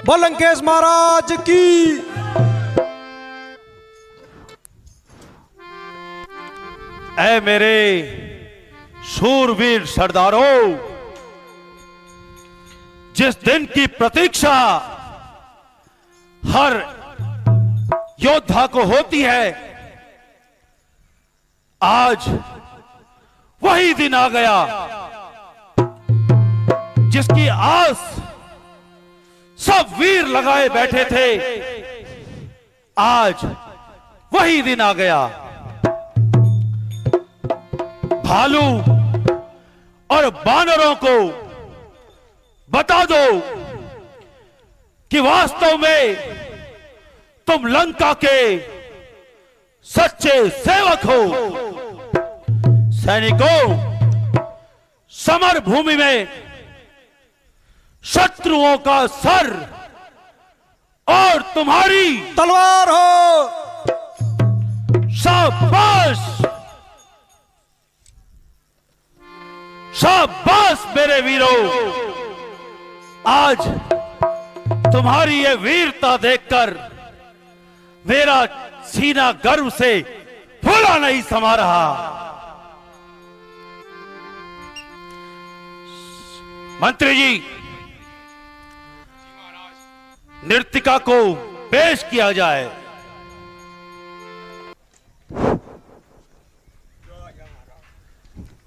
लंकेश महाराज की। ऐ मेरे शूरवीर सरदारों, जिस दिन की प्रतीक्षा हर योद्धा को होती है, आज वही दिन आ गया जिसकी आस सब वीर लगाए बैठे थे। आज वही दिन आ गया। भालू और बानरों को बता दो कि वास्तव में तुम लंका के सच्चे सेवक हो। सैनिकों, समर भूमि में शत्रुओं का सर और तुम्हारी तलवार हो। शाबाश, शाबाश मेरे वीरों। आज तुम्हारी ये वीरता देखकर मेरा सीना गर्व से फूला नहीं समा रहा। मंत्री जी, नृत्यिका को पेश किया जाए।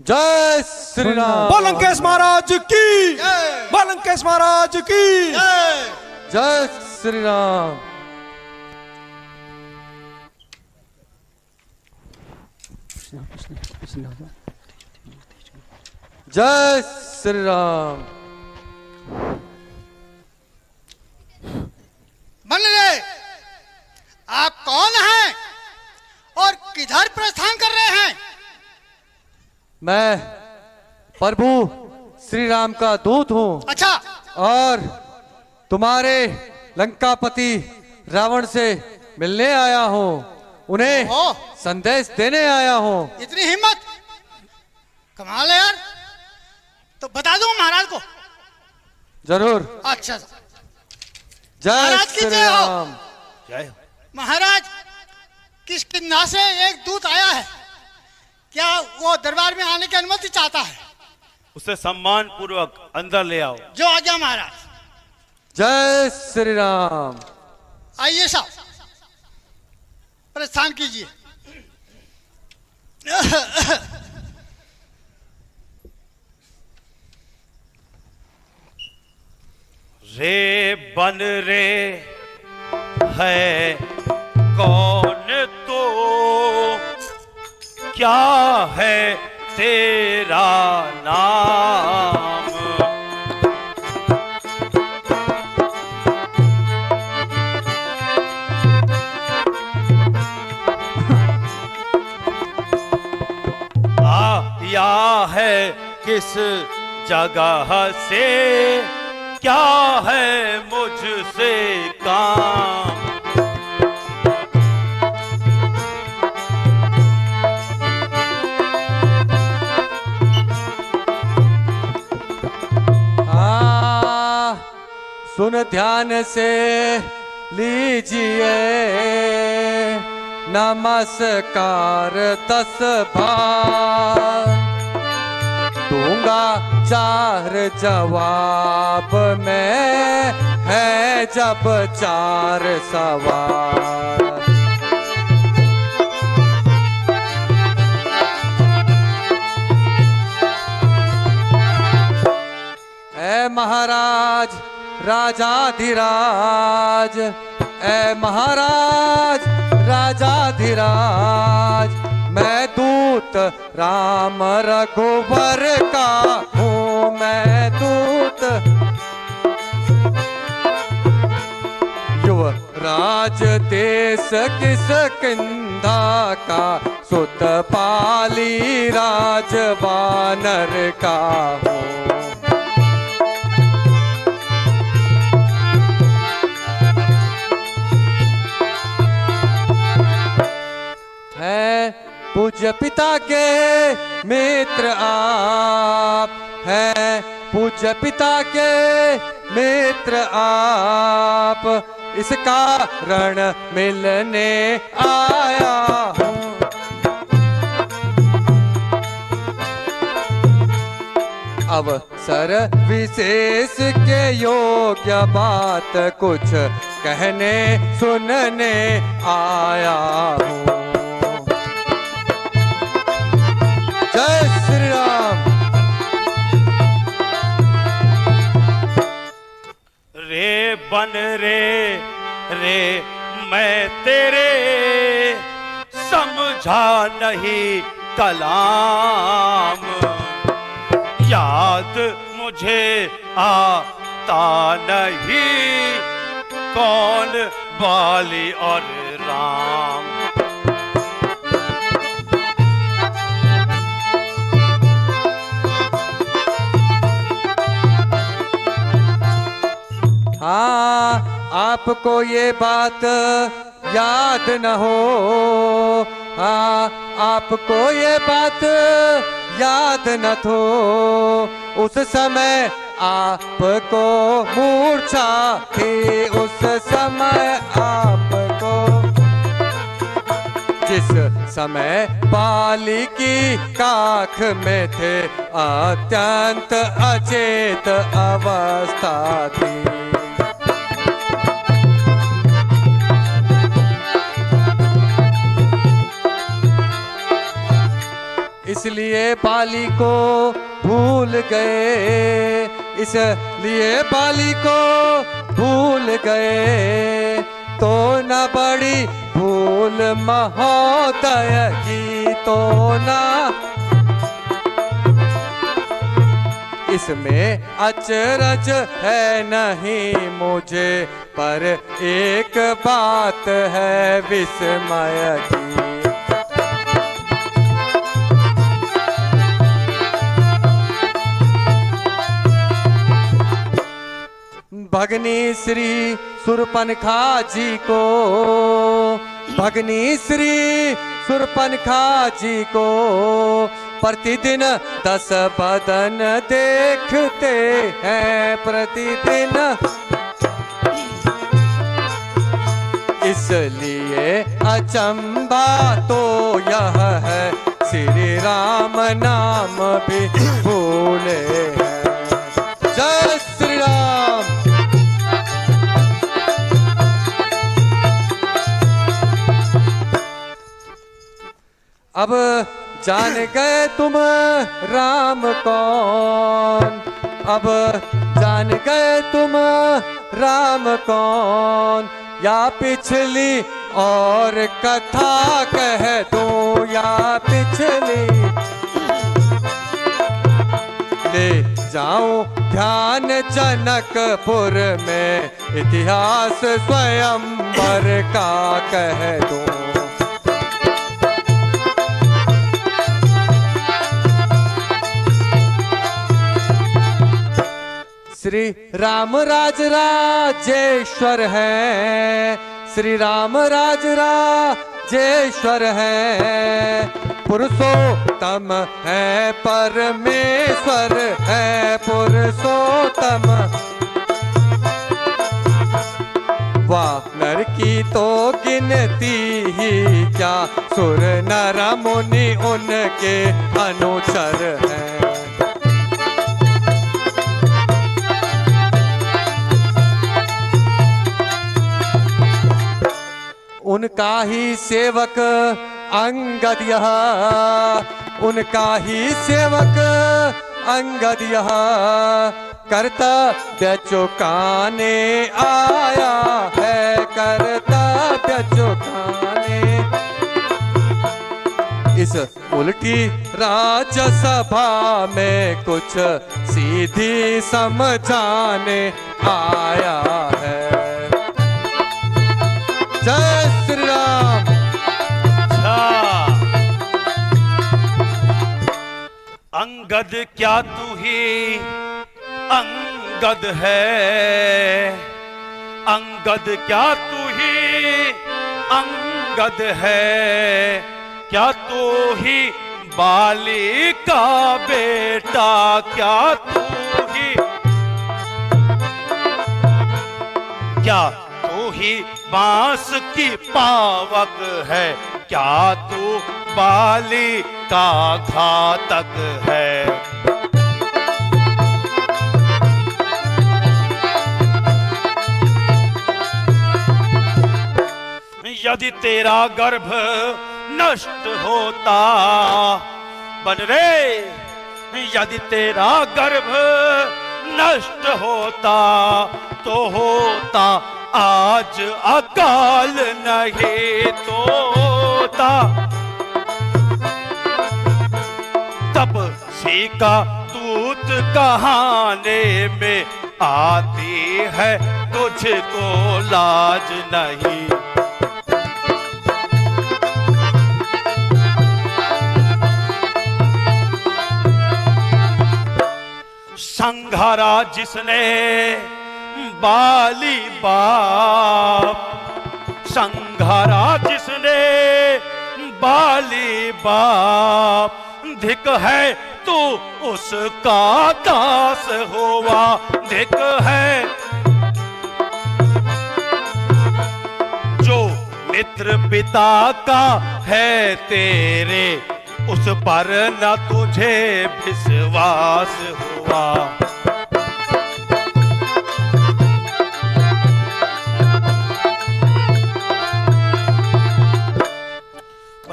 जय श्री राम। लंकेश महाराज की। लंकेश महाराज की। जय श्री राम। जय श्री राम। मनरे, आप कौन हैं और किधर प्रस्थान कर रहे हैं? मैं प्रभु श्री राम का दूत हूँ। अच्छा। और तुम्हारे लंकापति रावण से मिलने आया हूँ, उन्हें संदेश देने आया हूँ। इतनी हिम्मत, कमाल है यार। तो बता दूं महाराज को? जरूर। अच्छा। जय महाराज की श्री जय हो। राम। जय। महाराज, किष्किंधा से एक दूत आया है, क्या वो दरबार में आने की अनुमति चाहता है? उसे सम्मान पूर्वक अंदर ले आओ। जो आज्ञा महाराज। जय श्री राम। आइए साहब, प्रस्थान कीजिए। रे बन रे है कौन तो, क्या है तेरा नाम? आया है किस जगह से, क्या है मुझसे काम? सुन ध्यान से लीजिए, नमस्कार 10 बार दूंगा, 4 जवाब में है जब 4 सवाल। ऐ महाराज राजाधिराज, ऐ महाराज राजाधिराज, मैं दूत राम रघुवर का हूँ, मैं दूत। युवराज देश किष्किंधा का, सुत पाली राज वानर का हूँ। पूज्य पिता के मित्र आप हैं, पूज्य पिता के मित्र आप। आप इस कारण मिलने आया हूँ। अवसर विशेष के योग्य बात कुछ कहने सुनने आया हूँ। जय श्री राम। रे बन रे रे मैं तेरे समझा नहीं कलाम, याद मुझे आता नहीं कौन बाली और राम। हाँ आपको ये बात याद न हो, हाँ आपको ये बात याद न थो, उस समय आपको मूर्छा थी, उस समय आपको, जिस समय बाली की काख में थे अत्यंत अचेत अवस्था थी। इसलिए बाली को भूल गए, इसलिए बाली को भूल गए, तो न बड़ी भूल महोदय की तो ना। इसमें अचरज है नहीं मुझे, पर एक बात है विस्मय की। भगनी श्री सुरपनखा जी को, भगनी श्री सुरपनखा जी को प्रतिदिन 10 बदन देखते हैं प्रतिदिन। इसलिए अचंभा तो यह है श्री राम नाम भी भूले हैं। जय श्री राम। अब जान गए तुम राम कौन, अब जान गए तुम राम कौन, या पिछली और कथा कह दूं, या पिछली ले जाऊं ध्यान जनकपुर में, इतिहास स्वयंवर का कह दूं। श्री राम राज राजेश्वर है, श्री राम राज राजेश्वर है, पुरुषोत्तम है परमेश्वर है पुरुषोत्तम। वानर की तो गिनती ही क्या, सुर नर मुनि उनके अनुचर हैं। उनका ही सेवक अंगद यह, उनका ही सेवक अंगद यह, कर्तव्य चुकाने आया है, कर्तव्य चुकाने। इस उल्टी राज्यसभा में कुछ सीधी समझाने आया है। जय श्री राम। अंगद क्या तू ही अंगद है, अंगद क्या तू ही अंगद है, क्या तू ही बाली का बेटा, क्या तू ही, क्या तू ही बांस की पावक है, क्या तू बाली का घातक है। यदि तेरा गर्भ नष्ट होता, बन रे, यदि तेरा गर्भ नष्ट होता तो होता आज अकाल, नहीं तो होता तपसी का दूत कहाने में आती है, तुझको लाज नहीं। संघारा जिसने बाली बाप, संघारा जिसने बाली बाप, धिक है तू उसका दास हुआ, धिक है जो मित्र पिता का है तेरे, उस पर न तुझे विश्वास हुआ।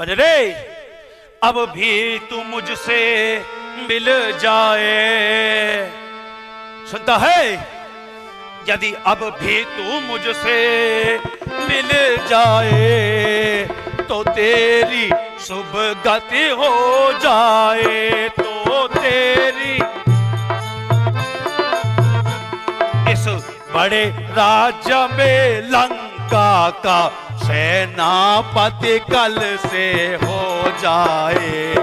रे अब भी तू मुझसे मिल जाए, सुनता है, यदि अब भी तू मुझसे मिल जाए तो तेरी शुभ गति हो जाए, तो तेरी इस बड़े राज्य में लंका का सेनापति कल से हो जाए।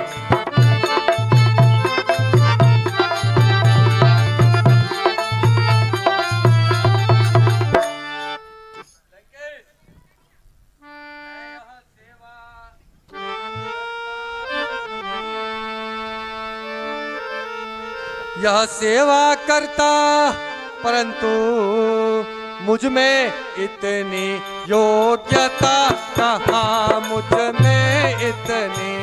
यह सेवा करता परंतु मुझ में इतनी योग्यता कहाँ, मुझ में इतनी।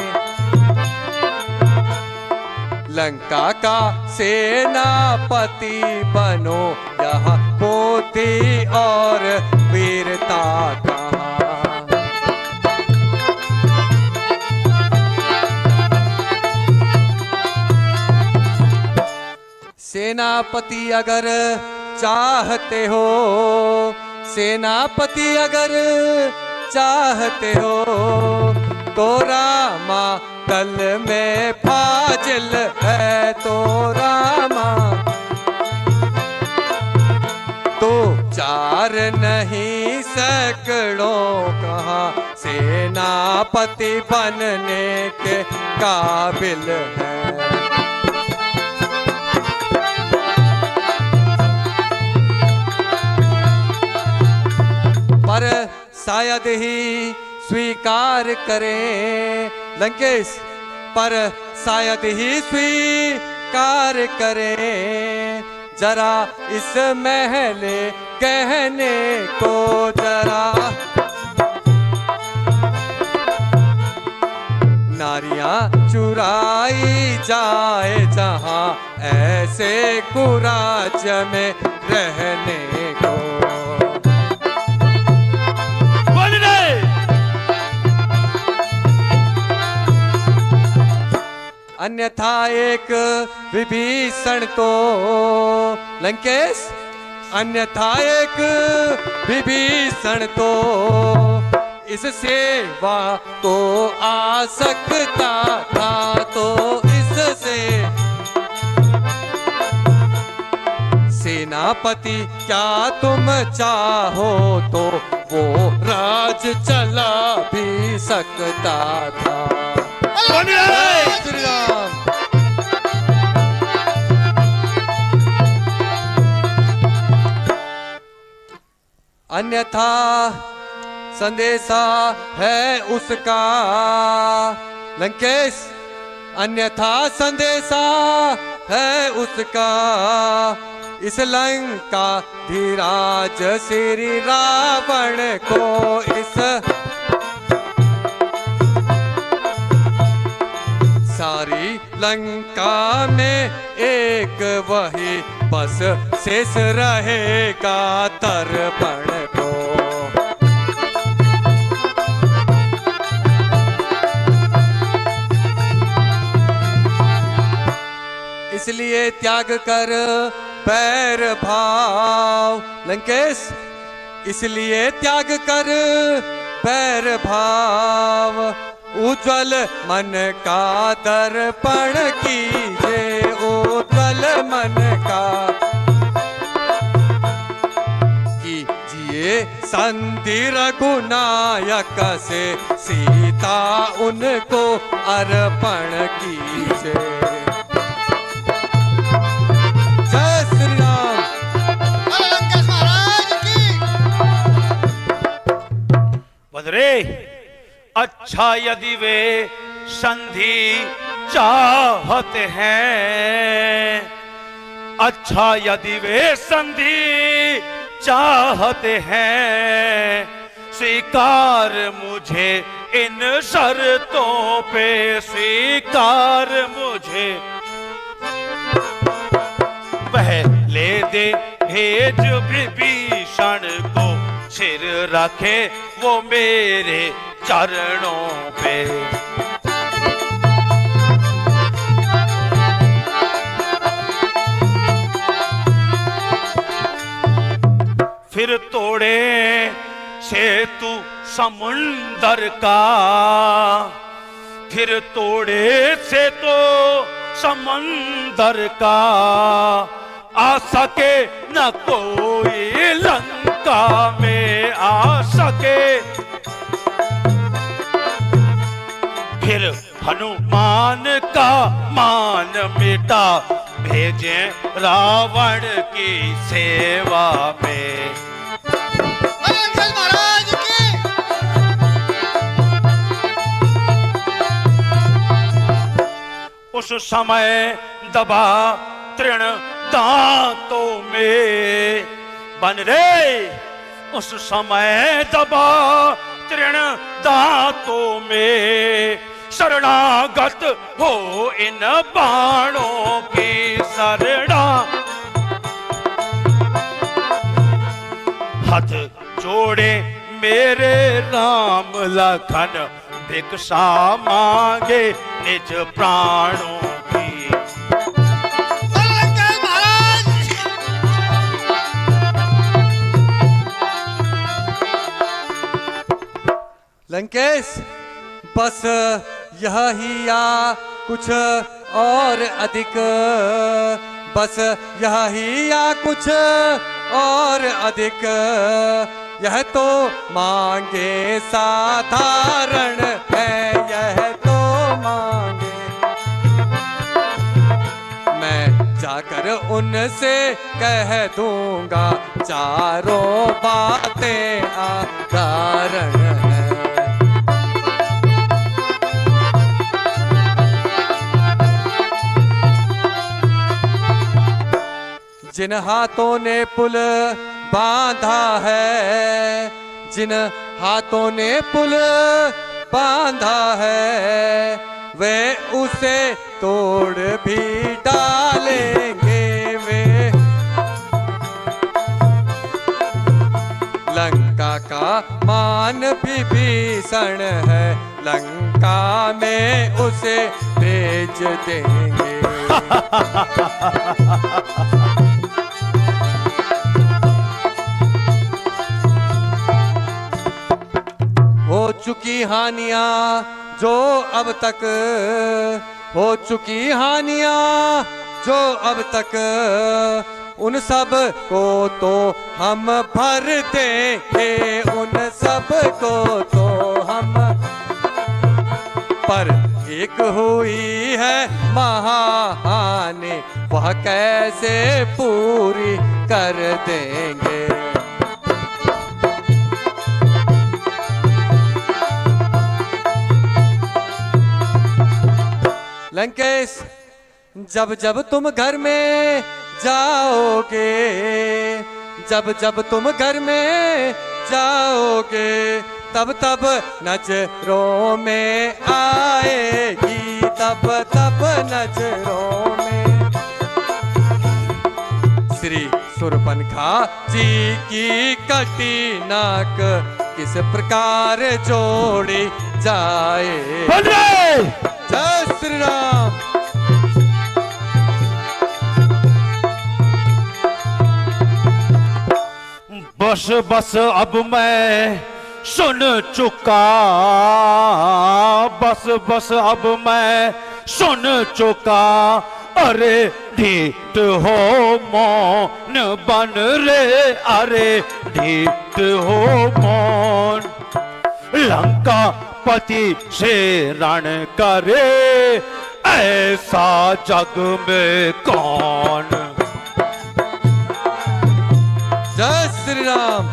लंका का सेनापति बनो, यहाँ पोती और वीरता कहाँ। सेनापति अगर चाहते हो, सेनापति अगर चाहते हो तो रामा दल में फाजिल है, तो रामा तो चार नहीं सैकड़ों कहाँ सेनापति बनने के काबिल है। पर शायद ही स्वीकार करें लंकेश, पर शायद ही स्वीकार करें जरा इस महल कहने को, जरा नारियां चुराई जाए जहां ऐसे कुराज में रहने को। अन्यथा एक विभीषण तो लंकेश, अन्यथा एक विभीषण तो इस सेवा को आ सकता था, तो इससे सेनापति क्या तुम चाहो तो वो राज चला भी सकता था। श्री राम। अन्यथा संदेशा है उसका लंकेश, अन्यथा संदेशा है उसका इस लंका धीराज श्री रावण को, इस सारी लंका में एक वही बस शेष रहेगा दर्पण को। इसलिए त्याग कर बैर भाव, लंकेश इसलिए त्याग कर बैर भाव, उज्ज्वल मन का दर्पण कीजे, उज्ज्वल मन का कीजिए संधि रघुनायक से, सीता उनको अर्पण कीजिए। जय श्री राम। लंकेश महाराज की। बदरे अच्छा यदि वे संधि चाहते हैं, अच्छा यदि वे संधि चाहते हैं, स्वीकार मुझे इन शर्तों पे, स्वीकार मुझे। पहले दे भेज विभीषण को, सिर रखे वो मेरे चरणों पे। फिर तोड़े सेतु समुंदर का, फिर तोड़े सेतु समंदर का, आ सके न कोई लंका में आ सके। फिर हनुमान का मान मिटा, भेजे रावण की सेवा में। लंकेश महाराज की। उस समय दबा तृण दांतों में, बन रे उस समय दबा तृण दांतों में, शरणागत हो इन बाणों की शरणा। हाथ जोड़े मेरे राम लखन, भिक्षा मांगे निज प्राणों की। लंकेश महाराज। लंकेश बस यह ही या कुछ और अधिक, बस यह ही या कुछ और अधिक, यह तो मांगे साधारण है, यह तो मांगे। मैं जाकर उनसे कह दूंगा, चारों बातें अकारण है। जिन हाथों ने पुल बांधा है, जिन हाथों ने पुल बांधा है, वे उसे तोड़ भी डालेंगे। वे लंका का मान विभीषण है, लंका में उसे भेज देंगे। हो चुकी हानियां जो अब तक, हो चुकी हानियां जो अब तक, उन सब को तो हम भर देंगे, उन सब को तो हम। पर एक हुई है महाहानि, वह कैसे पूरी कर देंगे। लंकेश जब जब तुम घर में जाओगे, जब जब तुम घर में जाओगे, तब तब नजरों में आएगी, तब तब नजरों में। श्री शूर्पणखा जी की कटी नाक किस प्रकार जोड़ी जाए। जय श्री राम। बस बस अब मैं सुन चुका, बस बस अब मैं सुन चुका, अरे ढीठ हो मौन बन रे, अरे ढीठ हो मौन। लंका पति से रण करे, ऐसा जग में कौन। जय श्री राम।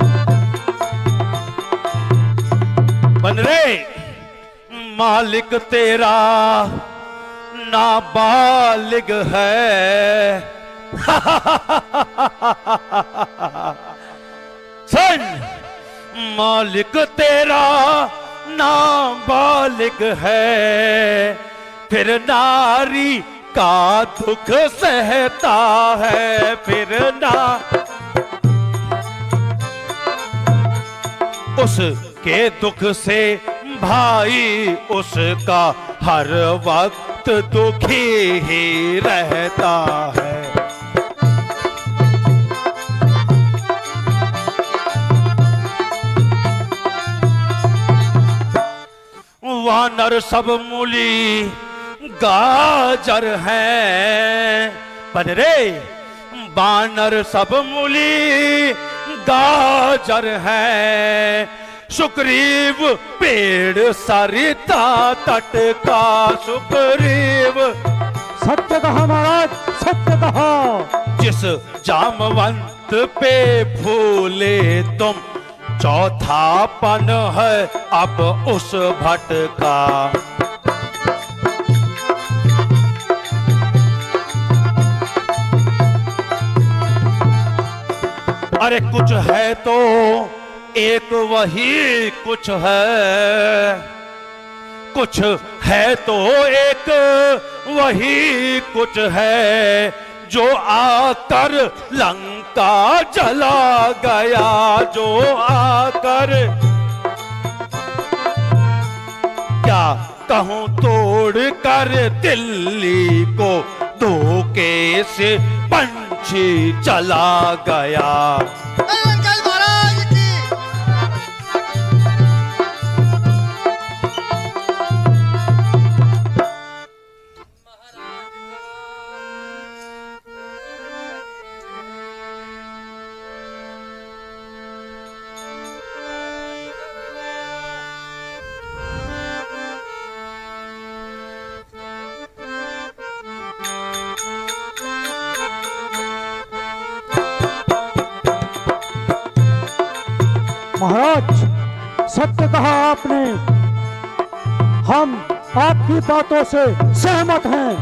बन रे मालिक तेरा नाबालिग है। सुन, मालिक तेरा नाबालिग है, फिर नारी का दुख सहता है, फिर ना उसके दुख से भाई उसका हर वक्त दुखी ही रहता है। वानर सब मूली गाजर हैं, पर रे वानर सब मूली गाजर है। सुग्रीव पेड़ सरिता तट का, सुग्रीव सत्य कहा महाराज, सत्य कहा। जिस जामवंत पे फूले तुम, चौथापन है अब उस भट्ट का। अरे कुछ है तो एक वही कुछ है, कुछ है तो एक वही कुछ है, जो आकर लंका जला गया, जो आकर क्या कहूं तोड़ कर दिल्ली को, धोखे से पंछी चला गया। अंकल महाराज की। महाराज सत्य कहा आपने, हम आपकी बातों से सहमत हैं।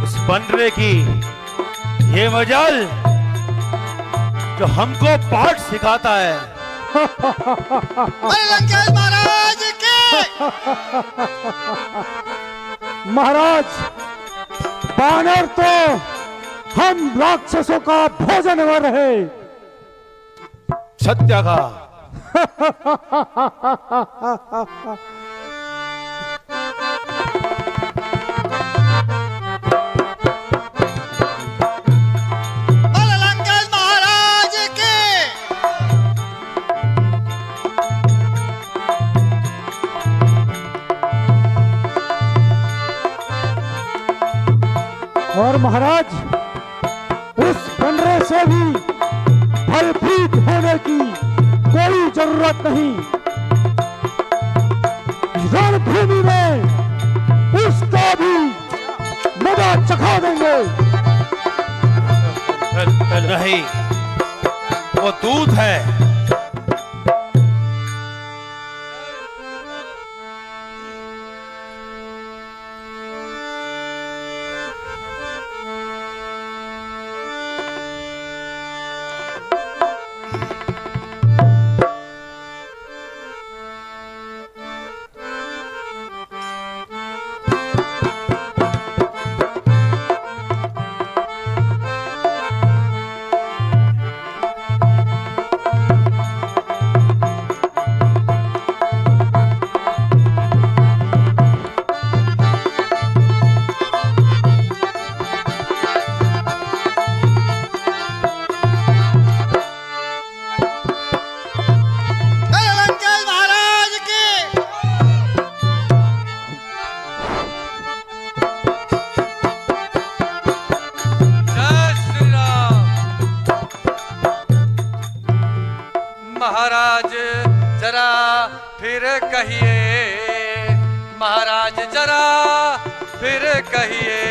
इस बंदरे की ये मजाल जो हमको पाठ सिखाता है। अरे लंकेश महाराज के। महाराज बानर तो हम राक्षसों का भोजन हो रहे। सत्य का अरे लंकेश महाराज के। और महाराज उस बंदरे से भी भयभीत होने की कोई जरूरत नहीं। रणभूमि में उसका भी मजा चखा देंगे। नहीं, वो दूध है। कहिए महाराज जरा फिर कहिए,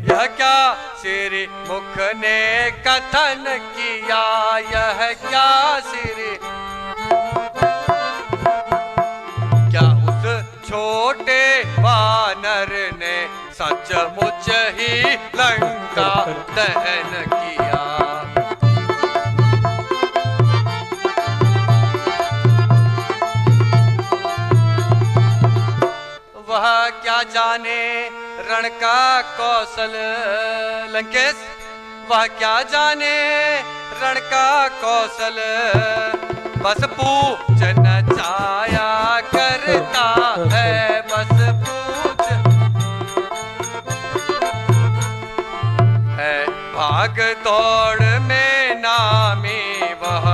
यह क्या श्री मुख ने कथन किया, यह क्या श्री क्या उस छोटे वानर ने सचमुच ही लंका दहन किया। वह क्या जाने रण का कौशल लंकेश, वह क्या जाने रण का कौशल, बस पूछन चाया करता है, बस पूछ है भाग दौड़ में नामी वह,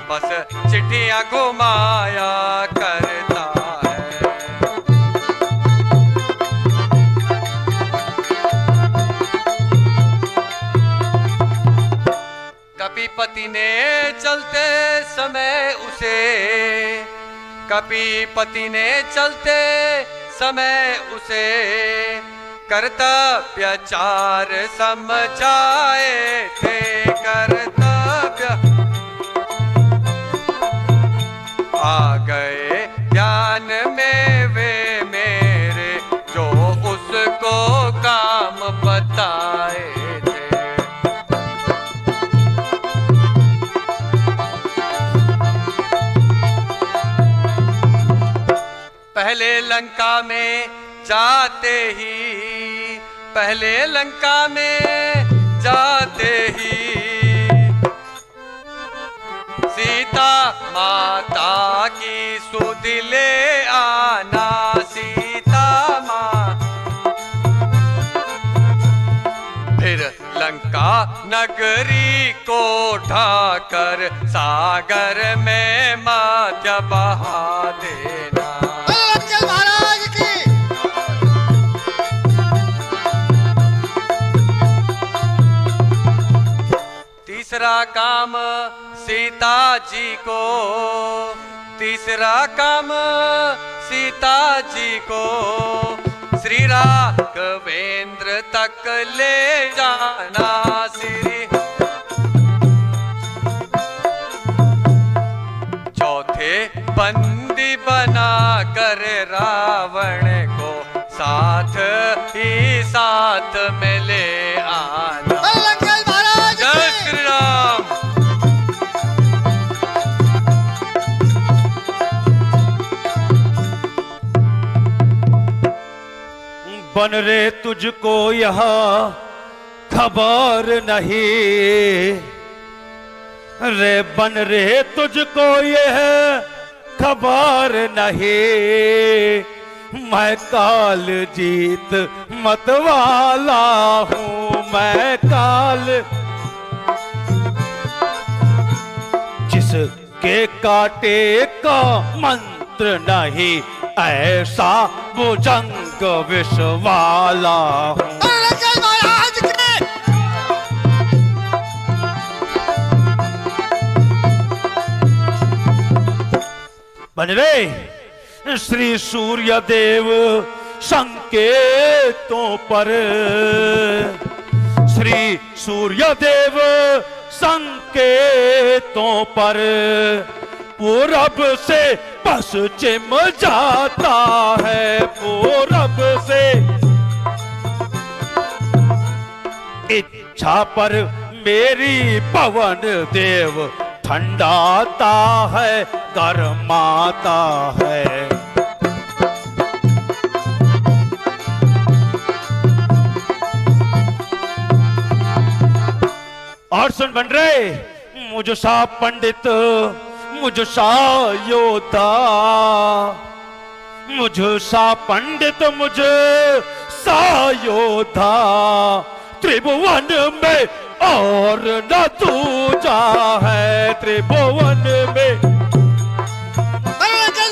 बस चिट्ठियां घुमाया करता है। कपीपति ने चलते समय उसे, कपीपति ने चलते समय उसे कर्तव्यचार समझाए थे, कर्तव्य आ गए ध्यान में वे मेरे, जो उसको काम बताए थे। पहले लंका में जाते ही, पहले लंका में जाते ही सीता माता की सुध ले आना, सीता माँ फिर लंका नगरी को ढाकर सागर में मध्य बहा देना। महाराज की तीसरा काम सीता जी को, तीसरा काम सीता जी को श्री राघवेंद्र तक ले जाना, श्री चौथे बंदी बना कर रावण को साथ ही साथ में ले आना। जय श्री राम। बन रे तुझको यह खबर नहीं, रे बन रे तुझको यह खबर नहीं, मैं काल जीत मत वाला हूँ, मैं काल जिसके काटे का मंत्र नहीं, ऐसा भुजंग विष वाला हूँ। महाराज की बन रे श्री सूर्य देव संकेतों पर, श्री सूर्य देव संकेतों पर पूरब से पश्चिम जाता है, पूरब से इच्छा पर मेरी पवन देव ठंडाता है, गरमाता है। और सुन बन रहे, मुझ सा पंडित, मुझ सा योद्धा, मुझ सा पंडित, मुझ सा योद्धा त्रिभुवन में और न दूजा है, त्रिभुवन में।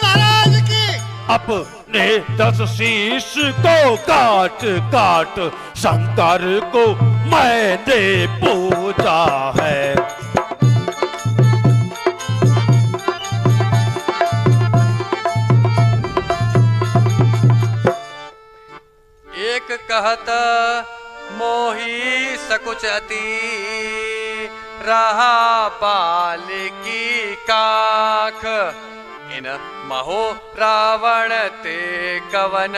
महाराज की अपने 10 शीश को काट काट शंकर को मैंने पूजा है। कहत मोही सकुच अति रहा बाल की काख इन महो रावण ते कवन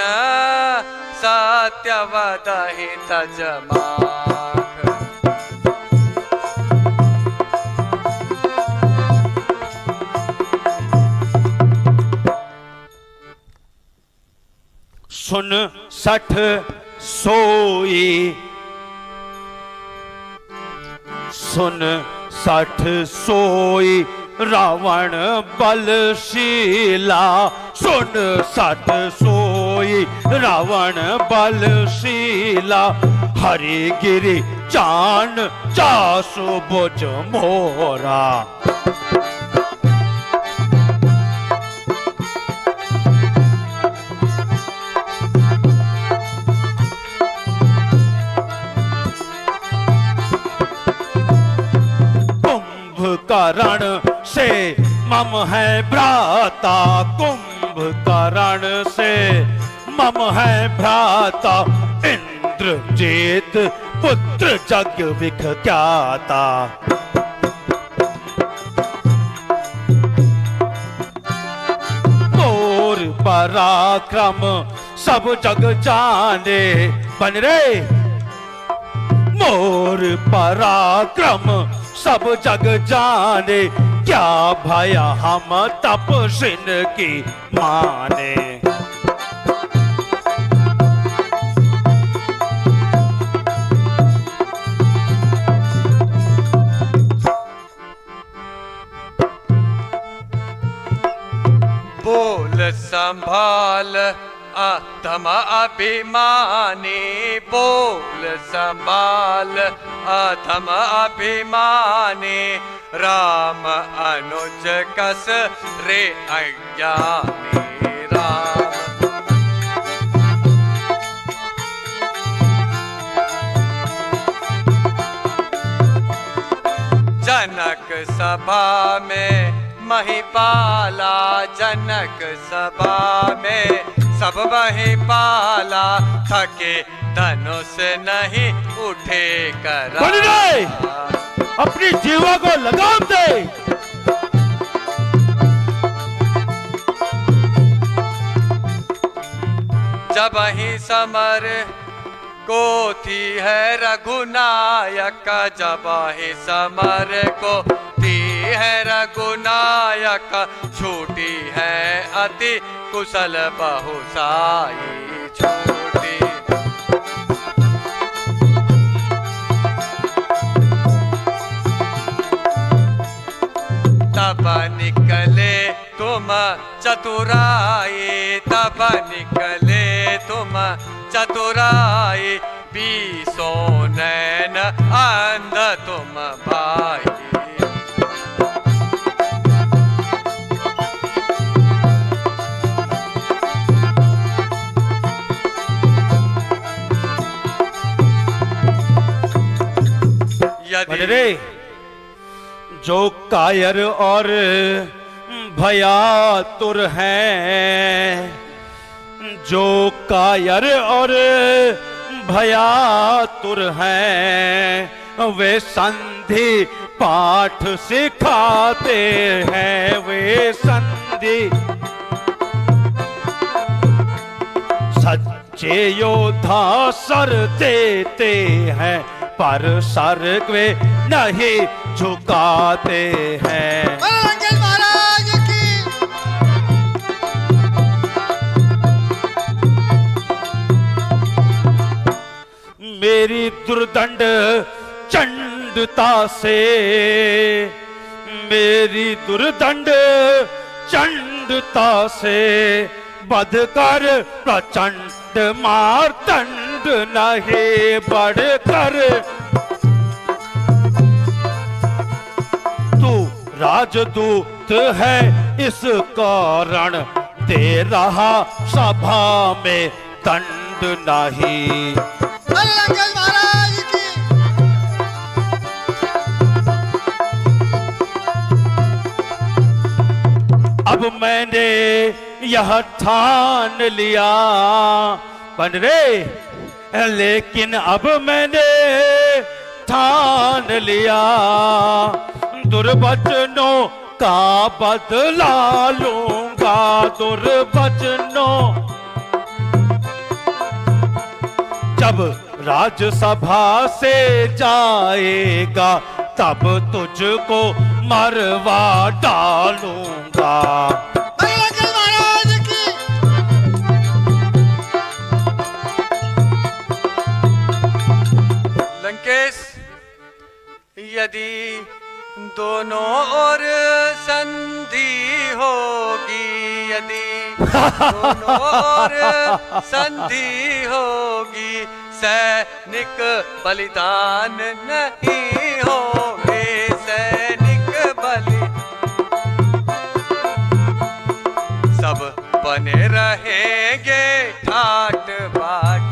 सत्यवदहि तजमाख। सुन 60 सोई, सुन 60 सोई रावण बलशीला, सुन 60 सोई रावण बलशीला, हरि गिरि चान चासु बुझ मोरा। कुंभकर्ण से मम है भ्राता, कुंभकर्ण से मम है भ्राता, इंद्रजीत पुत्र जग विख्याता। मोर पराक्रम सब जग जाने, बन रे मोर पराक्रम सब जग जाने, क्या भया हम तपस्विन की माने। बोल संभाल अधम अभिमानी, बोल संभाल अधम अभिमानी, राम अनुज कस रे अज्ञानी राम। जनक सभा में महिपाला, जनक सभा में सब महिपाला, थके धनुष नहीं उठे कर। अपनी जीवा को लगाम दे। जब ही समर को थी है रघुनायक, जब ही समर को थी है रघुनायक, छूटी है अति कुशल बहुसाई छूटी। तब निकले तुम चतुराई, तब निकले तुम चतुराई, बीसों नैन अंध तुम भाई। रे जो कायर और भयातुर हैं, जो कायर और भयातुर हैं, वे संधि पाठ सिखाते हैं, वे संधि सच्चे योद्धा सर देते हैं, पर सर वे नहीं झुकाते हैं। मनोरंजन महाराज की। मेरी दुर्दंड चंडता से, मेरी दुर्दंड चंडता से, बधकर प्रचंड मार्तंड नहीं बढ़कर। तू राजदूत है इस कारण, दे रहा सभा में दंड नहीं। मनोरंजन महाराज की। अब मैंने यह ठान लिया, बन रे लेकिन अब मैंने ठान लिया, दुर्वचनों का बदला लूंगा, दुर्वचनों। जब राजसभा से जाएगा तब तुझको मरवा डालूंगा। बजरंग महाराज की। लंकेश, यदि दोनों ओर संधि होगी, यदि दोनों ओर संधि होगी, सैनिक बलिदान नहीं होगे, सैनिक बलि सब बने रहेंगे ठाट बाट,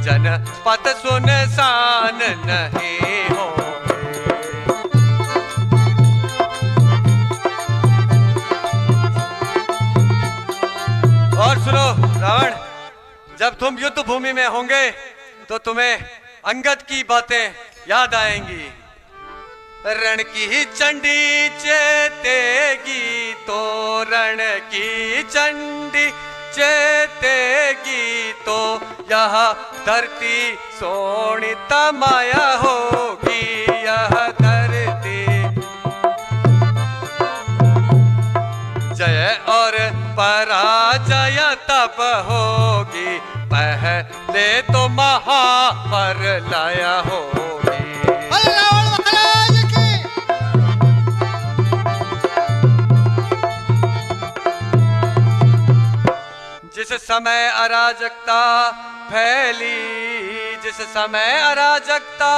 जनपद सुनसान नहीं होंगे। और सुनो रावण, जब तुम युद्ध भूमि में होंगे तो तुम्हें अंगद की बातें याद आएंगी। रण की चंडी चेतेगी तो, रण की चंडी चेतेगी तो, यह धरती सोनी तमाया होगी, यह धरती। जय और पराजय तब होगी, पहले तो महाप्रलय होगी। रावण महाराज की। जिस समय अराजकता फैली, जिस समय अराजकता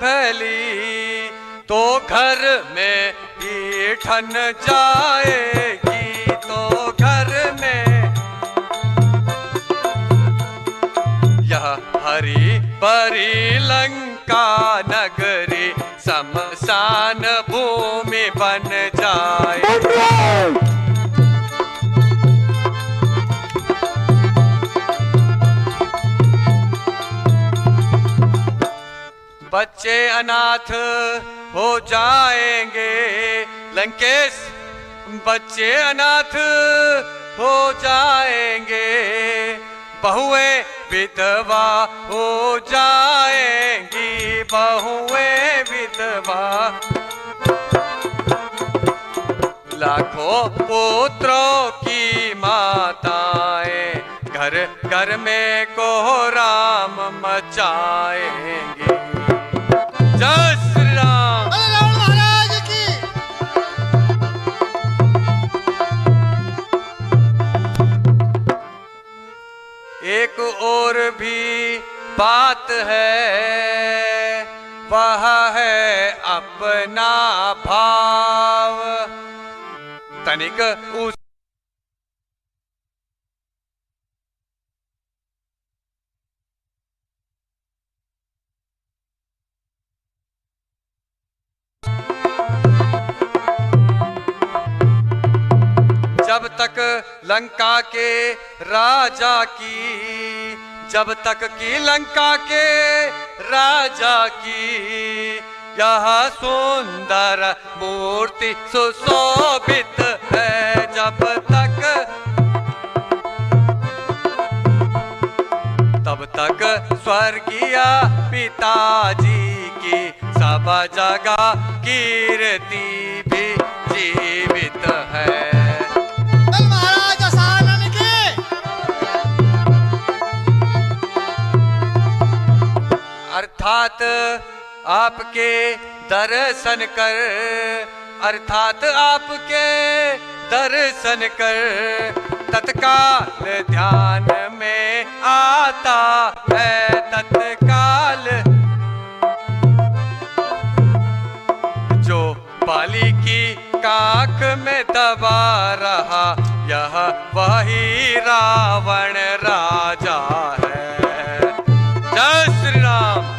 फैली, तो घर में ईठन जाएगी, तो घर में यह हरी भरी लंका नगरी शमशान भूमि बन जाए। बच्चे अनाथ हो जाएंगे लंकेश, बच्चे अनाथ हो जाएंगे, बहुएं विधवा हो जाएंगी, बहुएं विधवा। लाखों पुत्रों की माताएं घर घर में कोहराम मचाएंगी। जय श्री राम। रावण महाराज की। एक और भी बात है, वह है अपना भाव। तनिक उस जब तक लंका के राजा की, जब तक की लंका के राजा की यह सुंदर मूर्ति सुशोभित है, जब तक तब तक स्वर्गीय पिताजी की सब जगह कीर्ति भी जीवित है। महाराज आसानन की। अर्थात आपके दर्शन कर, अर्थात आपके दर्शन कर तत्काल ध्यान में आता है, तत्काल जो बाली की काख में दबा रहा, यह वही रावण राजा है। जय श्री राम।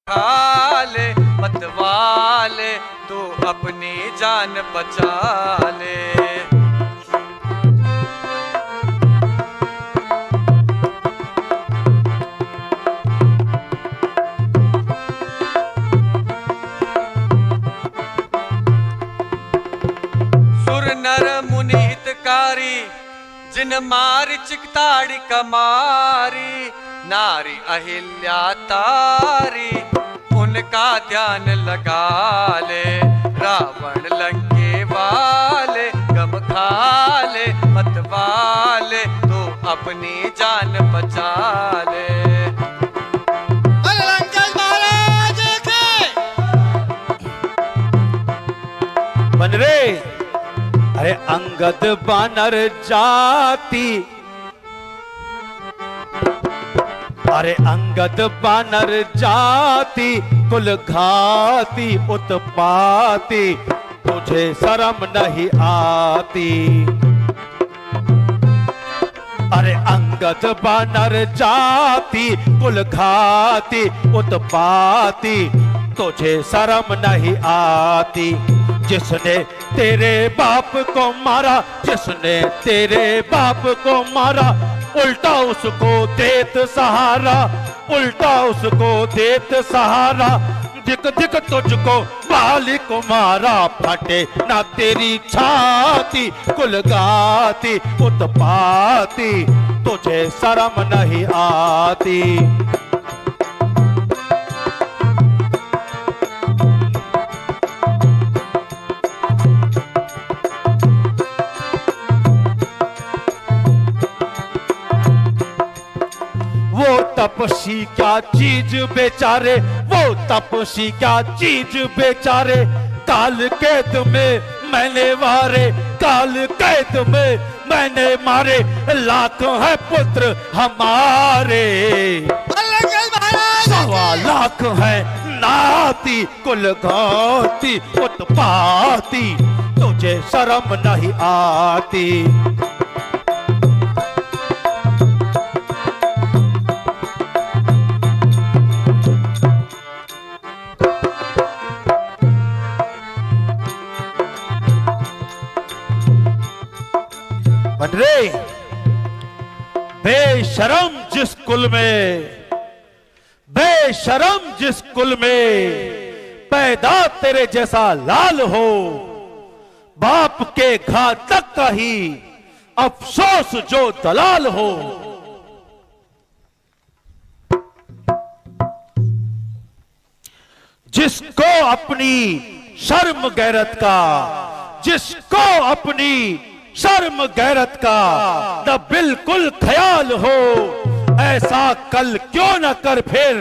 खा ले मत वाले, तू अपनी जान बचा ले। सुर नर मुनि हितकारी, जिन मारी चिकताड़ी कमारी, नारी अहिल्या तारी, उनका ध्यान लगा ले। रावण लंके वाले, गम खा ले मत वाले, तो अपनी जान बचा ले। लंकेश महाराज के बन रे, अरे अंगद बानर जाति, अरे अंगद बानर जाति, कुल घाती उत्पाती, तुझे शर्म नहीं आती। अरे अंगद बानर जाति, कुल घाती उत्पाती, तुझे शर्म नहीं आती। जिसने तेरे बाप को मारा, जिसने तेरे बाप को मारा, उल्टा उसको देत सहारा, उल्टा उसको देत सहारा। दिक दिक तुझको बाली को मारा, फटे ना तेरी छाती, कुल गाती उत्पाती, तुझे शर्म नहीं आती। वो तपसी क्या चीज बेचारे, वो तपसी क्या चीज बेचारे, काल कैद में मैंने मारे, काल कैद में मैंने मारे, लाख है पुत्र हमारे। सवा लाख है नाती, कुल घाती उत्पाती, तुझे शर्म नहीं आती। रे बेशरम जिस कुल में, बेशरम जिस कुल में पैदा तेरे जैसा लाल हो, बाप के घातक का ही अफसोस जो दलाल हो। जिसको अपनी शर्म गैरत का, जिसको अपनी शर्म गैरत का न बिल्कुल ख्याल हो, ऐसा कल क्यों न कर फिर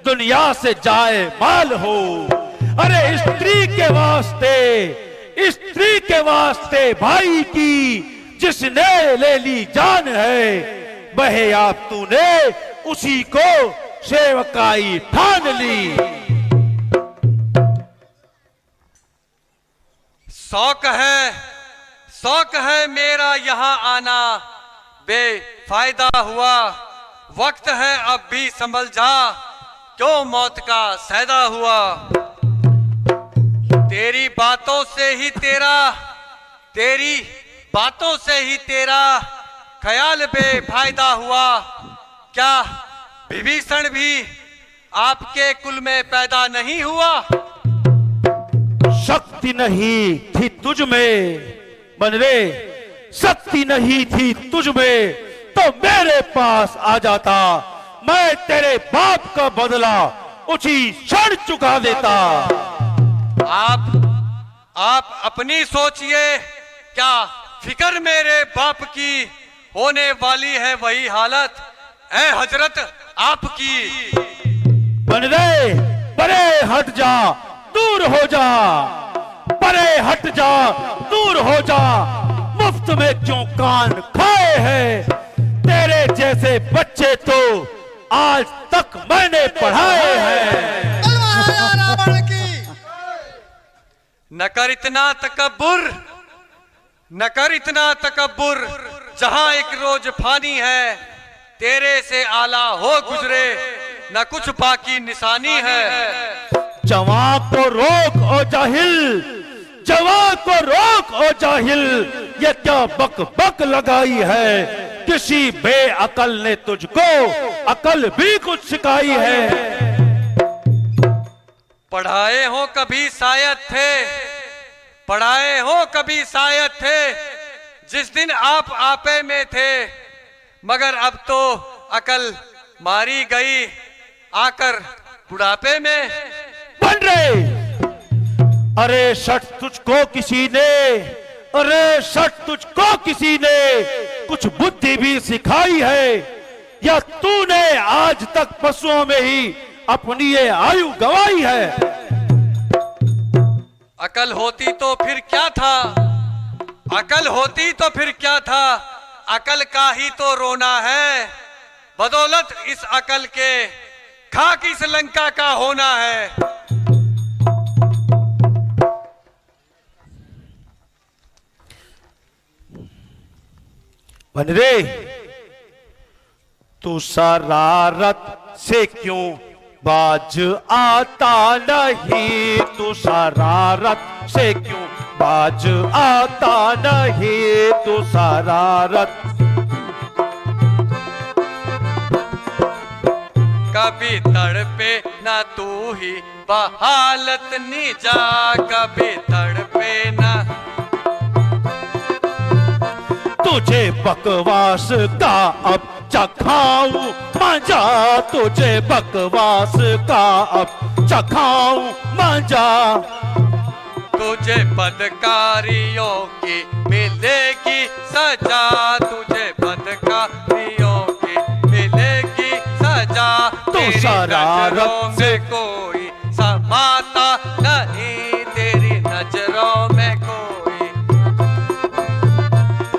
दुनिया से जाए माल हो। अरे स्त्री के वास्ते, स्त्री के वास्ते भाई की जिसने ले ली जान है, बहे आप तूने उसी को सेवकाई ठान ली। शौक है मेरा यहाँ आना, बेफायदा हुआ वक्त है अब भी संभल जा, क्यों मौत का सैदा हुआ। तेरी बातों से ही तेरा, तेरी बातों से ही तेरा ख्याल बेफायदा हुआ। क्या विभीषण भी आपके कुल में पैदा नहीं हुआ? शक्ति नहीं थी तुझ में बन रे, शक्ति नहीं थी तुझ में तो मेरे पास आ जाता, मैं तेरे बाप का बदला उसी क्षण चुका देता। आप अपनी सोचिए, क्या फिक्र मेरे बाप की होने वाली है वही हालत है हजरत आपकी। बन रे परे हट जा, दूर हो जा, परे हट जा, दूर हो जा, मुफ्त में क्यों कान खाए हैं, तेरे जैसे बच्चे तो आज तक मैंने पढ़ाए हैं। न कर इतना तकब्बुर, न कर इतना तकब्बुर, जहां एक रोज फानी है, तेरे से आला हो गुजरे न कुछ बाकी निशानी है। जवां को रोक ओ जाहिल, जवां को रोक ओ जाहिल, ये क्या बक बक लगाई है? किसी बेअकल ने तुझको अकल भी कुछ सिखाई है। पढ़ाए हो कभी शायद थे, पढ़ाए हो कभी शायद थे, जिस दिन आप आपे में थे, मगर अब तो अकल मारी गई आकर बुढ़ापे में। बन रहे अरे शट तुझको किसी ने, अरे शट तुझको किसी ने कुछ बुद्धि भी सिखाई है, या तूने आज तक पशुओं में ही अपनी ये आयु गवाई है? अकल होती तो फिर क्या था, अकल होती तो फिर क्या था, अकल का ही तो रोना है। बदौलत इस अकल के खाक इस लंका का होना है। बनरे तू शरारत से क्यों बाज आता नहीं? तू शरारत से क्यों बाज आता नहीं? तू शरारत कभी तड़पे ना तू ही बहालत नी जा, कभी तड़पे ना। तुझे बकवास का अब चखाऊं मजा, तुझे बकवास का अब चखाऊं मजा। तुझे बदकारियों की मिलेगी सजा, तुझे बदकारियों की मिलेगी सजा। तो शरारत से कोई समाता नहीं, तेरी नजरों में कोई।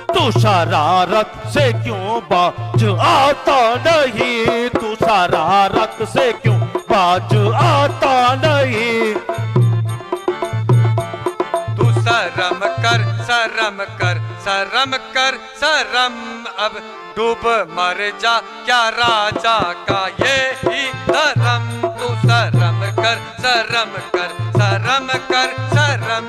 तू शरारत से क्यों बाज आता नहीं? तू शरारत से क्यों बाज आता नहीं? तू शर्म कर, शर्म कर, शर्म कर, शर्म। अब डूब मर जा क्या राजा का ये ही धर्म। तू शर्म कर, शर्म कर, शर्म कर, शर्म।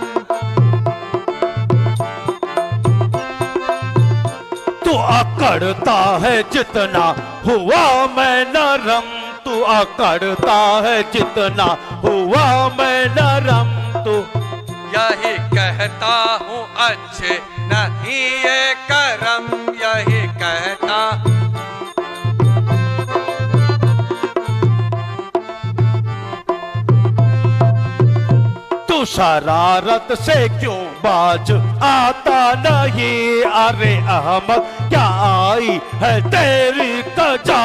तू अकड़ता है जितना हुआ मैं नरम, तू अकड़ता है जितना हुआ मैं नरम। तू यही कहता हूँ अच्छे नहीं ये करम, यही कहता। तू शरारत से क्यों बाज आता नहीं? अरे अहमद क्या आई है तेरी कजा?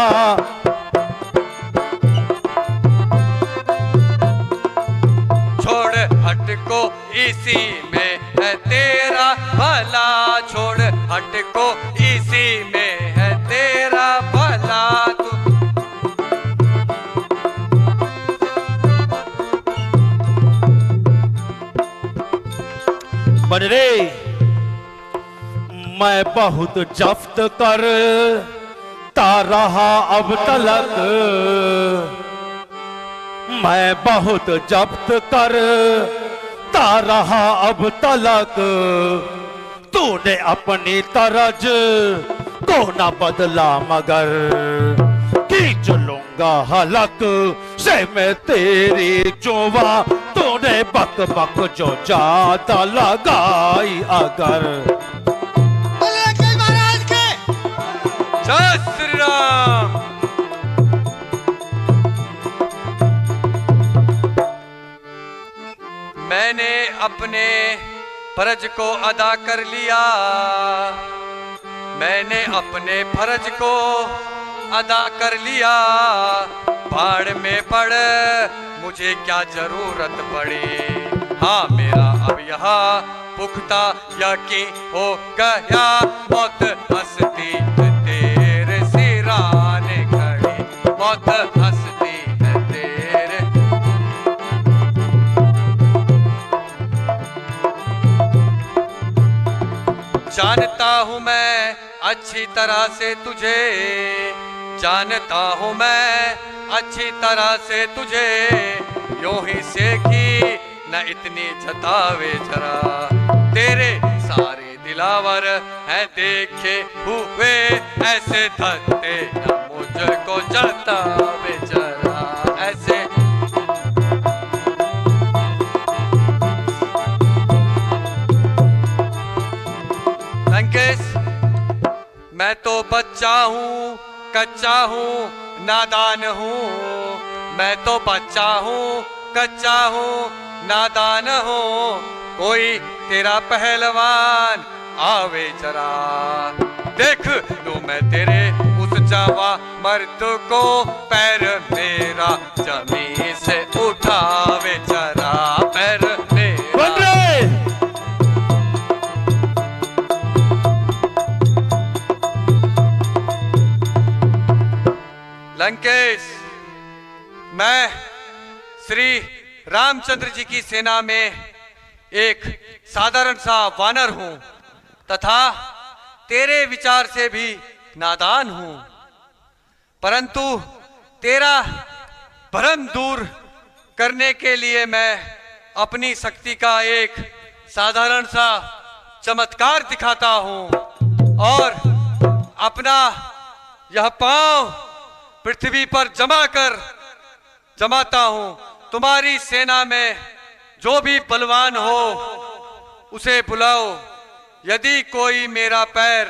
छोड़ हट को इसी में है तेरा भला, छोड़ हट को इसी में है तेरा भला। तू बनरे मैं बहुत जफ्त कर ता रहा अब तलक, मैं बहुत जब्त कर ता रहा अब तलक। तूने अपनी तरज को न बदला मगर खींच लूंगा हलक से मैं तेरी चोवा। तूने बक बक जो ज्यादा लगाई अगर। जय श्री राम। मैंने अपने फर्ज को अदा कर लिया, मैंने अपने फर्ज को अदा कर लिया। भाड़ में पड़ मुझे क्या जरूरत पड़ी। हाँ मेरा अब यहाँ पुख्ता यकीन हो गया, मौत हंसती है तेरे सिराने खड़ी, मौत हंसती है तेरे। जानता हूँ मैं अच्छी तरह से तुझे, जानता हूँ मैं अच्छी तरह से तुझे यूं ही सेकी, न इतनी जतावे जरा। तेरे सारे दिलावर हैं देखे हुए, ऐसे धत्ते न मुझको जतावे जरा। ऐसे लंकेश, मैं तो बच्चा हूँ, कच्चा हूँ, नादान हूँ। मैं तो बच्चा हूँ, कच्चा हूँ, नादान हूँ। कोई तेरा पहलवान आवे जरा, देख लूं मैं तेरे उस जवा मर्द को, पैर मेरा जमीन से उठावे जरा, पैर मेरा। लंकेश, मैं श्री रामचंद्र जी की सेना में एक साधारण सा वानर हूं तथा तेरे विचार से भी नादान हूं, परंतु तेरा भ्रम दूर करने के लिए मैं अपनी शक्ति का एक साधारण सा चमत्कार दिखाता हूं और अपना यह पांव पृथ्वी पर जमाता हूं। तुम्हारी सेना में जो भी बलवान हो उसे बुलाओ। यदि कोई मेरा पैर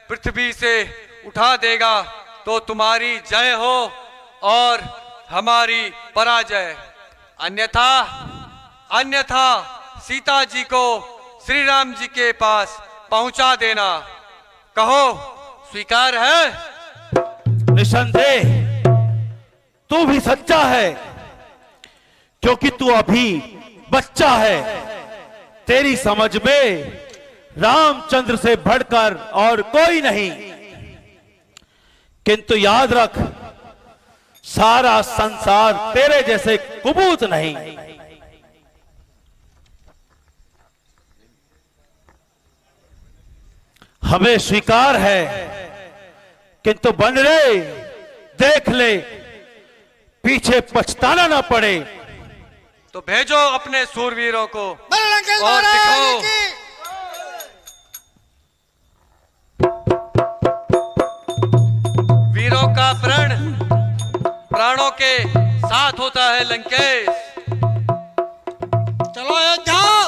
पृथ्वी से उठा देगा तो तुम्हारी जय हो और हमारी पराजय। अन्यथा सीता जी को श्री राम जी के पास पहुंचा देना। कहो, स्वीकार है? निसंदेह तू भी सच्चा है, क्योंकि तू अभी बच्चा है। तेरी समझ में रामचंद्र से बढ़कर और कोई नहीं। किंतु याद रख, सारा संसार तेरे जैसे कुबूत नहीं। हमें स्वीकार है, किंतु बन रे देख ले, पीछे पछताना ना पड़े। तो भेजो अपने सूरवीरों को लंकेश और महाराज दिखाओ। वीरों का प्रण प्राणों के साथ होता है लंकेश। चलो जाओ,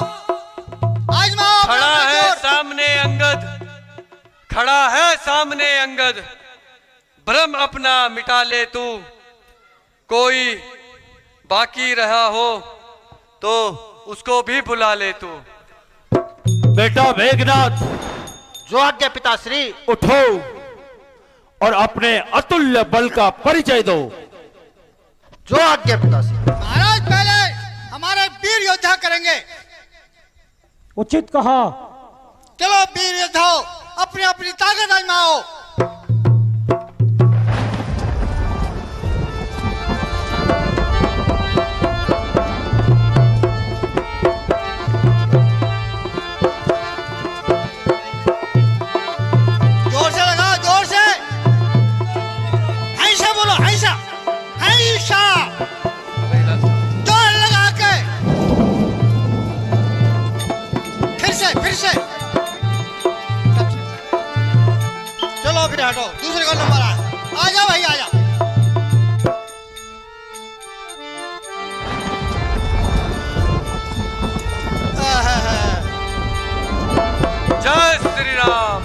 आजमाओ अपना खड़ा है जोर। सामने अंगद, खड़ा है सामने अंगद। भ्रम अपना मिटा ले तू, कोई बाकी रहा हो तो उसको भी बुला ले तू। बेटा मेघनाथ, जो आज्ञा पिताश्री। उठो और अपने अतुल्य बल का परिचय दो। जो आज्ञा पिताश्री। महाराज, पहले हमारे वीर योद्धा करेंगे। उचित कहा। चलो वीर योद्धाओं, अपनी अपनी ताकत आजमाओ। जोर से लगाओ, जोर से। ऐसा बोलो, ऐसा ऐसा जोर लगा के। फिर से चलो, फिर हटो। दूसरे का नंबर आ जाओ भाई, आ जाओ। जय श्री राम।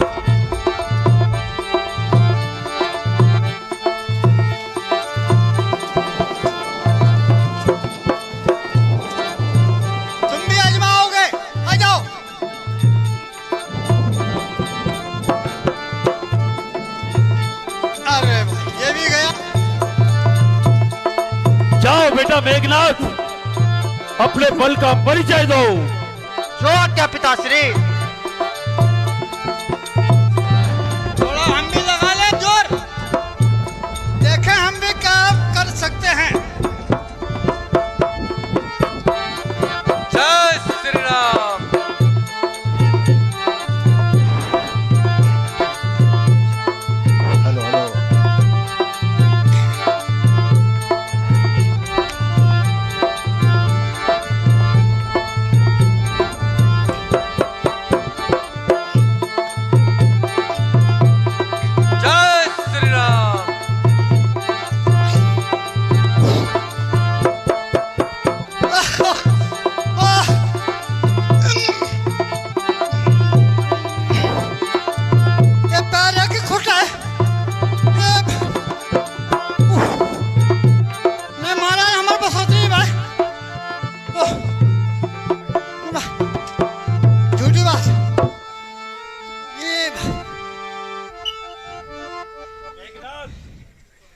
तुम भी आजमाओगे? आ जाओ। अरे भाई, ये भी गया। जाओ बेटा मेघनाथ, अपने बल का परिचय दो। जो आज्ञा पिताश्री। थोड़ा हम भी लगा ले जोर, देखें हम भी क्या कर सकते हैं। जय श्री राम। Hello hello.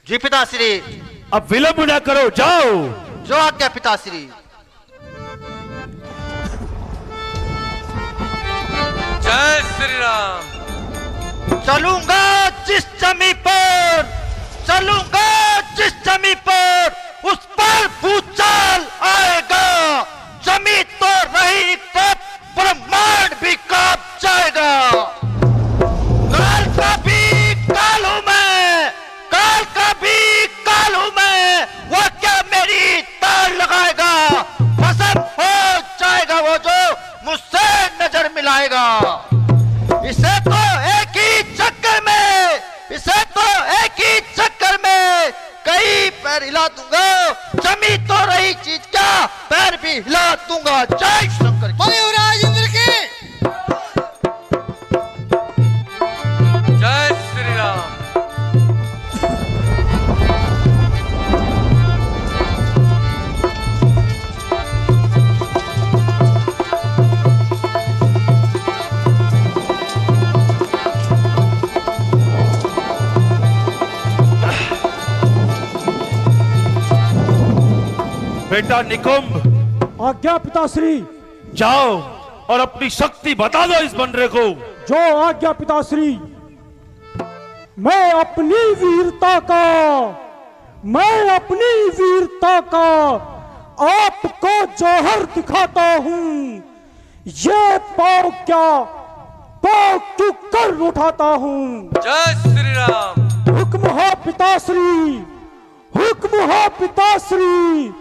जी पिताश्री। अब विलंब न करो, जाओ। जो आज्ञा पिताश्री। जय श्री राम। चलूंगा जिस जमी पर, चलूंगा जिस जमी पर, उस पर भूचाल आएगा। जमी तो रही तब ब्रह्मांड भी कांप जाएगा। काल का भी काल हूं मैं, काल का भी काल हूं मैं। वो क्या मेरी तार लगाएगा? भस्म हो जाएगा वो जो मुझसे नजर मिलाएगा। इसे तो एक ही चक्कर में, इसे तो एक ही चक्कर में कई पैर हिला दूंगा। जमी तो रही चीज क्या, पैर भी हिला दूंगा। जय शंकर की। बोले युवराज इंद्र की। जय श्री राम। बेटा निकुंभ, आज्ञा पिताश्री। जाओ और अपनी शक्ति बता दो इस बंदरे को। जो आज्ञा पिताश्री। मैं अपनी वीरता का, मैं अपनी वीरता का आपको जौहर दिखाता हूं। ये पाव क्या, पाव चुक कर उठाता हूं। जय श्री राम। हुक्म हो पिताश्री, हुक्म हो पिताश्री।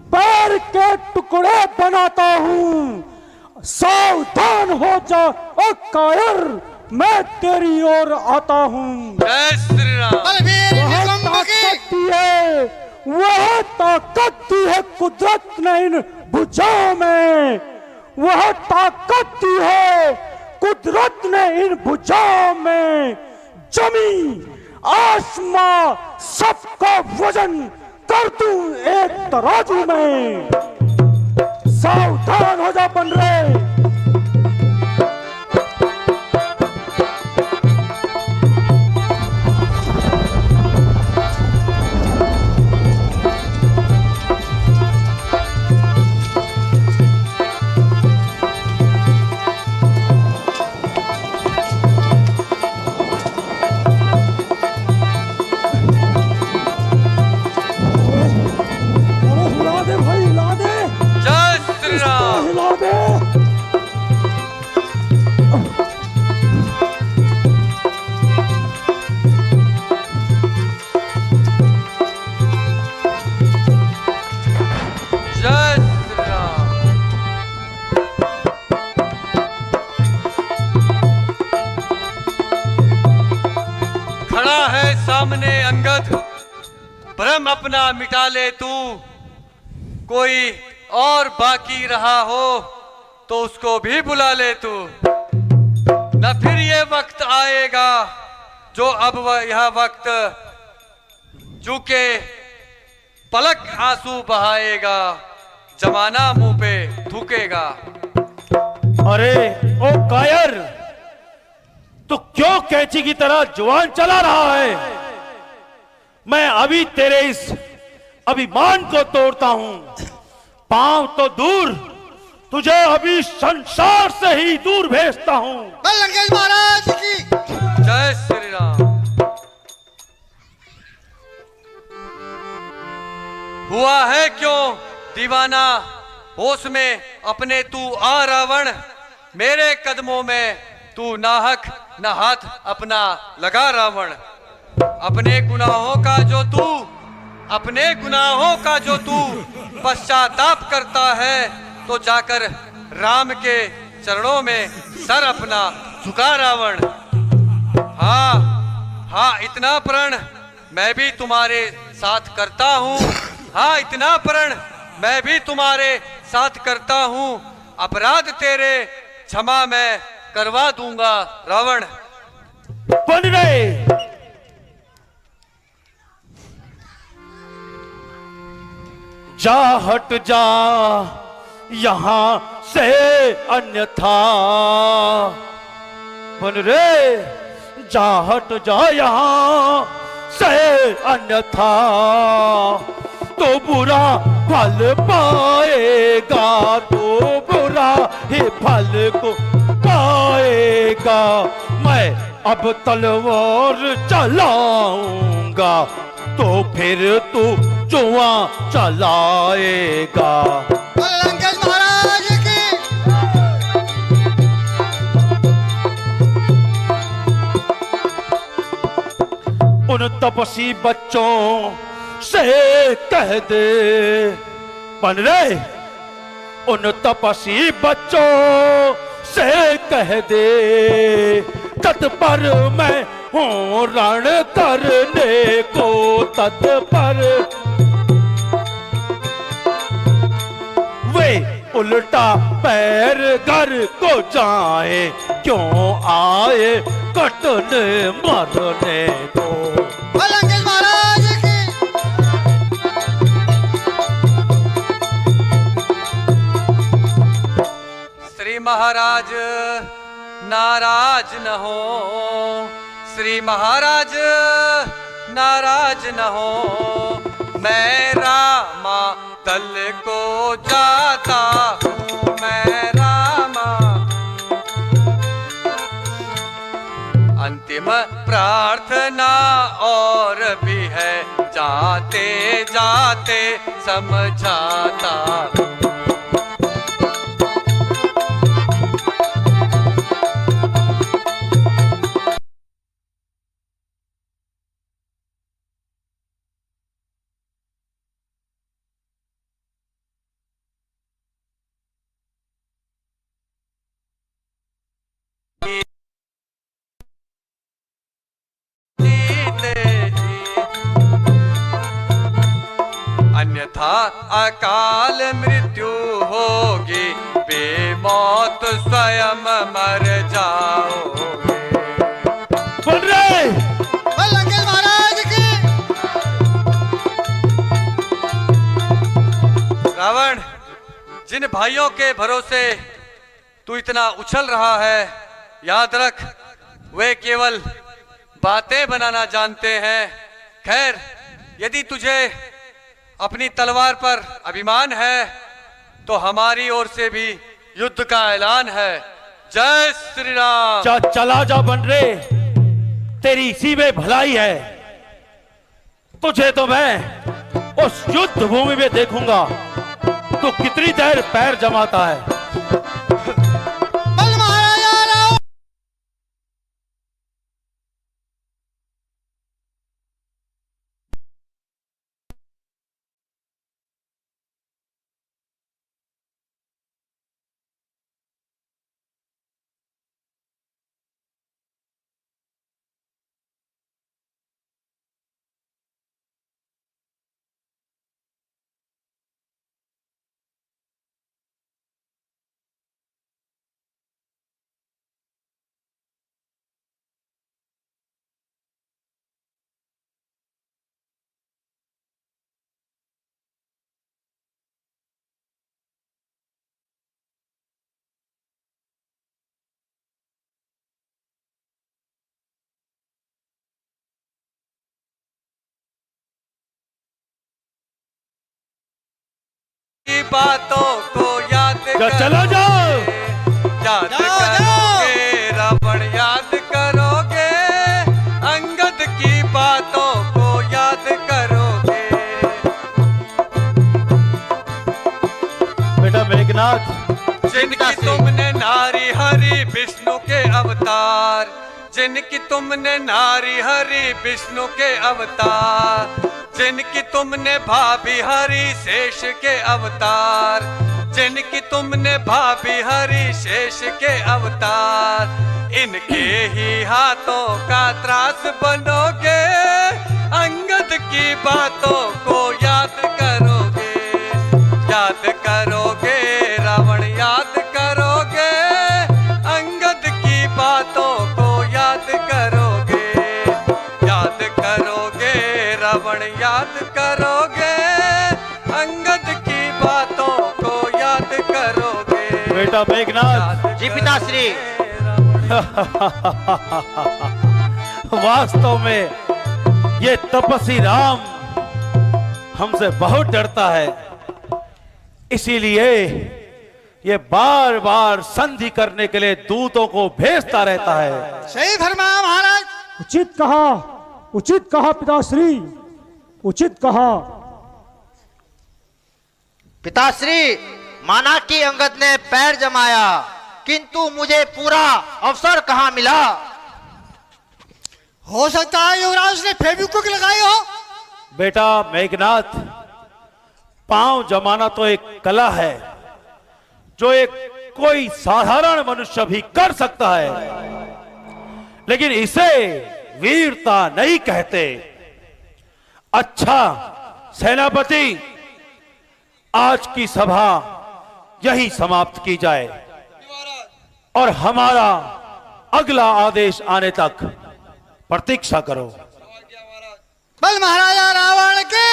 पैर के टुकड़े बनाता हूं। सावधान हो जा ओ कायर, मैं तेरी ओर आता हूं। जय श्री राम। बलवीर वह निकुंभ की। ताकत दी है, वह ताकत दी है कुदरत ने इन भुजाओं में। वह ताकत दी है कुदरत ने इन भुजाओं में। जमी आसमां सबका वजन कर दूं एक तराजू में। सावधान हो जा बंदरे। हिला दे भाई, हिला दे, जय श्री राम। हिला दे। जय श्री राम। खड़ा है सामने अंगद, भ्रम अपना मिटा ले तू। कोई और बाकी रहा हो तो उसको भी बुला ले तू। न फिर ये वक्त आएगा जो अब यह वक्त झुके पलक आंसू बहाएगा। जमाना मुंह पे थूकेगा। अरे ओ कायर, तू क्यों कैंची की तरह जुबान चला रहा है? मैं अभी तेरे इस अभिमान को तोड़ता हूं। पांव तो दूर, तुझे अभी संसार से ही दूर भेजता हूं। बल लंकेश महाराज की। जय श्री राम। हुआ है क्यों दीवाना, होश में अपने तू आ रावण। मेरे कदमों में तू नाहक न हाथ अपना लगा रावण। अपने गुनाहों का जो तू, अपने गुनाहों का जो तू पश्चाताप करता है तो जाकर राम के चरणों में सर अपना झुका रावण। हाँ हाँ, इतना प्रण मैं भी तुम्हारे साथ करता हूँ। हाँ, इतना प्रण मैं भी तुम्हारे साथ करता हूँ। अपराध तेरे क्षमा मैं करवा दूंगा रावण। बन रहे जा, हट जा यहां से अन्यथा। बन रे जा, हट जा यहां से अन्यथा तो बुरा फल पाएगा, तो बुरा ही फल को पाएगा। मैं अब तलवार चलाऊंगा तो फिर तू जुआ चलाएगा। अंगद महाराज की उन तपसी बच्चों से कह दे, बन रहे उन तपसी बच्चों से कह दे, तत्पर मैं हूँ रण करने को तत्पर। वे उल्टा पैर घर को जाए, क्यों आए कटने मरने को। अंगद महाराज की श्री महाराज नाराज न हो, श्री महाराज नाराज न हो। मैं रामा दल को जाता हूँ, मैं रामा। अंतिम प्रार्थना और भी है, जाते जाते समझाता हूँ। अन्यथा अकाल मृत्यु होगी, बेमौत स्वयं मर जाओगे। बोल रहे अंगद महाराज की रावण, जिन भाइयों के भरोसे तू इतना उछल रहा है, याद रख वे केवल बातें बनाना जानते हैं। खैर, यदि तुझे अपनी तलवार पर अभिमान है तो हमारी ओर से भी युद्ध का ऐलान है। जय श्री राम। चला जा बन रे, तेरी इसी में भलाई है। तुझे तो मैं उस युद्ध भूमि में देखूंगा तो कितनी देर पैर जमाता है। बल महाराजा राव। की बातों को याद चला जाओ। याद करोगे रावण, याद करोगे अंगद की बातों को याद करोगे। बेटा मेघनाथ, जिनकी तुमने नारी हरि विष्णु के अवतार, जिनकी तुमने नारी हरि विष्णु के अवतार, जिनकी तुमने भाभी हरि शेष के अवतार, जिनकी तुमने भाभी हरि शेष के अवतार, इनके ही हाथों का त्रास बनोगे। अंगद की बातों को याद करोगे, याद करोगे रावण, याद करोगे अंगद की बातों को याद करोगे, याद करोगे रावण, याद करोगे अंगद की बातों को याद करोगे। बेटा मेघनाथ। जी पिताश्री। वास्तव में ये तपस्वी राम हमसे बहुत डरता है, इसीलिए ये बार बार संधि करने के लिए दूतों को भेजता रहता है। सही फरमाया महाराज। उचित कहा पिताश्री, उचित कहा। पिताश्री, माना कि अंगद ने पैर जमाया, किंतु मुझे पूरा अवसर कहाँ मिला? हो सकता है युवराज ने फेविक्विक लगाई हो। बेटा मेघनाथ, पांव जमाना तो एक कला है जो एक कोई साधारण मनुष्य भी कर सकता है, लेकिन इसे वीरता नहीं कहते। अच्छा सेनापति, आज की सभा यही समाप्त की जाए और हमारा अगला आदेश आने तक प्रतीक्षा करो। बल महाराज।